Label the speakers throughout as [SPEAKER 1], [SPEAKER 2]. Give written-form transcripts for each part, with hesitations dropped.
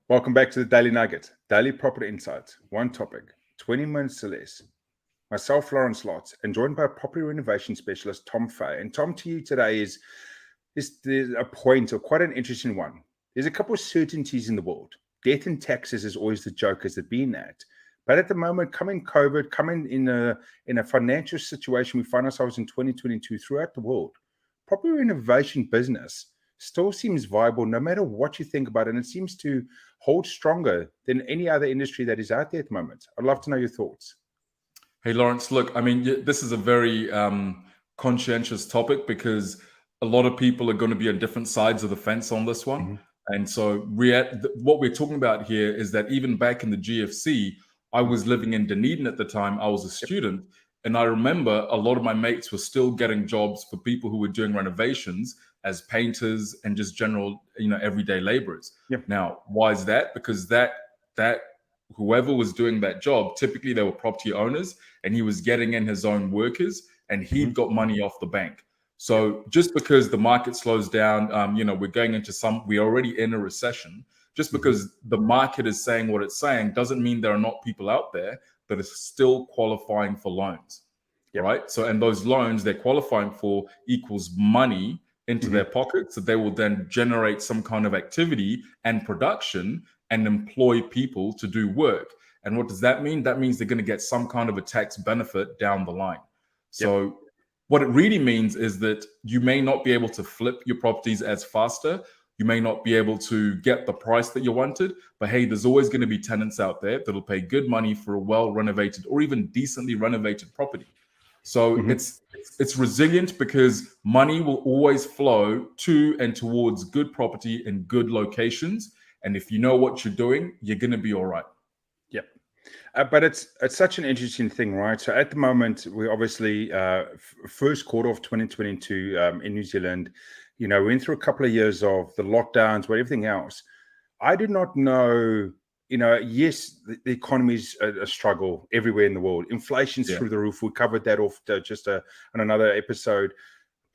[SPEAKER 1] Welcome back to the Daily Nugget, Daily Property Insights. One topic, 20 minutes or less. Myself, Lawrence Lotze, and joined by property renovation specialist, Tom Faye. And Tom, to you today is a point, or quite an interesting one. There's a couple of certainties in the world. Death and taxes is always the joke, as it been that. But at the moment, coming COVID, coming in a financial situation we find ourselves in 2022 throughout the world, property renovation business still seems viable no matter what you think about it. And it seems to hold stronger than any other industry that is out there at the moment. I'd love to know your thoughts.
[SPEAKER 2] Hey, Lawrence, look, I mean, this is a very conscientious topic because a lot of people are going to be on different sides of the fence on this one. Mm-hmm. And so what we're talking about here is that even back in the GFC, I was living in Dunedin at the time. I was a student. And I remember a lot of my mates were still getting jobs for people who were doing renovations as painters and just general, everyday laborers. Yep. Now, why is that? Because that whoever was doing that job, typically they were property owners, and he was getting in his own workers, and he'd got money off the bank. So just because the market slows down, we're already in a recession. Just because the market is saying what it's saying doesn't mean there are not people out there that are still qualifying for loans, right? So, and those loans they're qualifying for equals money into their pockets, so they will then generate some kind of activity and production and employ people to do work. And what does that mean? That means they're going to get some kind of a tax benefit down the line. So what it really means is that you may not be able to flip your properties as faster. You may not be able to get the price that you wanted, but hey, there's always going to be tenants out there that'll pay good money for a well-renovated or even decently renovated property. So it's resilient because money will always flow to and towards good property in good locations. And if you know what you're doing, you're going to be all right.
[SPEAKER 1] Yep. But it's such an interesting thing, right? So at the moment, we're obviously first quarter of 2022 in New Zealand. We went through a couple of years of the lockdowns, but everything else. I did not know, yes, the economy's a struggle everywhere in the world. Inflation's through the roof. We covered that off on another episode.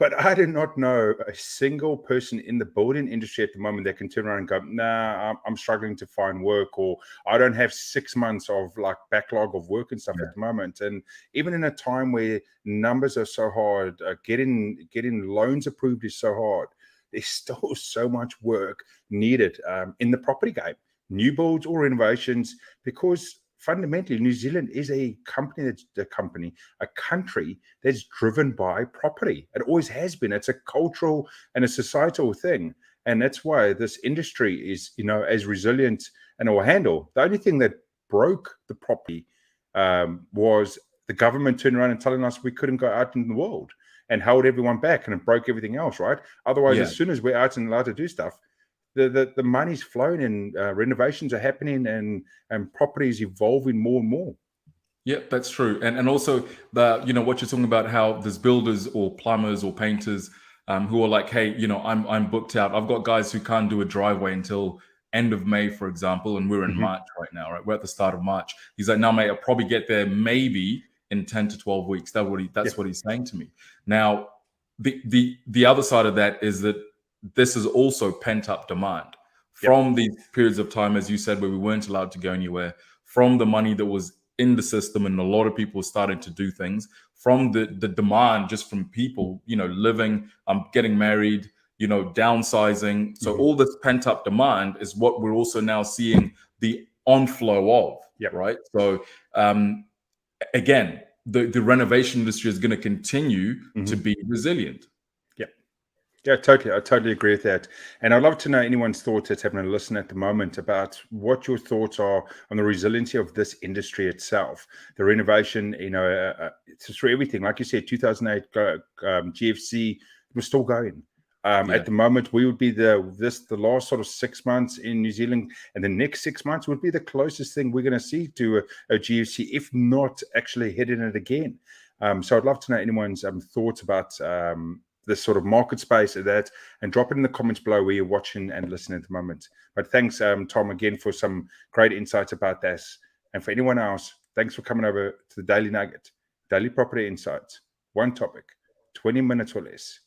[SPEAKER 1] But I did not know a single person in the building industry at the moment that can turn around and go, nah, I'm struggling to find work, or I don't have 6 months of like backlog of work and stuff at the moment. And even in a time where numbers are so hard, getting loans approved is so hard, there's still so much work needed in the property game, new builds or renovations, because fundamentally, New Zealand is a country that's driven by property. It always has been. It's a cultural and a societal thing. And that's why this industry is, as resilient and it will handle. The only thing that broke the property was the government turning around and telling us we couldn't go out in the world and held everyone back, and it broke everything else, right? Otherwise, as soon as we're out and allowed to do stuff, the money's flowing and renovations are happening and properties evolving more and more.
[SPEAKER 2] Yeah, that's true. And also what you're talking about, how there's builders or plumbers or painters who are like, hey, I'm booked out. I've got guys who can't do a driveway until end of May, for example, and we're in March right now, right? We're at the start of March. He's like, no, mate, I'll probably get there maybe in 10 to 12 weeks. That's what he's saying to me. Now, the other side of that is that this is also pent-up demand from these periods of time, as you said, where we weren't allowed to go anywhere, from the money that was in the system and a lot of people started to do things, from the demand just from people, living, getting married, downsizing. So all this pent-up demand is what we're also now seeing the onflow of, right? So again, the renovation industry is going to continue to be resilient.
[SPEAKER 1] Yeah, totally. I totally agree with that. And I'd love to know anyone's thoughts that's having a listen at the moment about what your thoughts are on the resiliency of this industry itself. The renovation, it's through everything. Like you said, 2008 GFC was still going. At the moment, we would be the last sort of 6 months in New Zealand, and the next 6 months would be the closest thing we're going to see to a GFC, if not actually hitting it again. So I'd love to know anyone's thoughts about this sort of market space of that, and drop it in the comments below where you're watching and listening at the moment. But thanks, Tom, again for some great insights about this. And for anyone else, thanks for coming over to the Daily Nugget, Daily Property Insights. One topic, 20 minutes or less.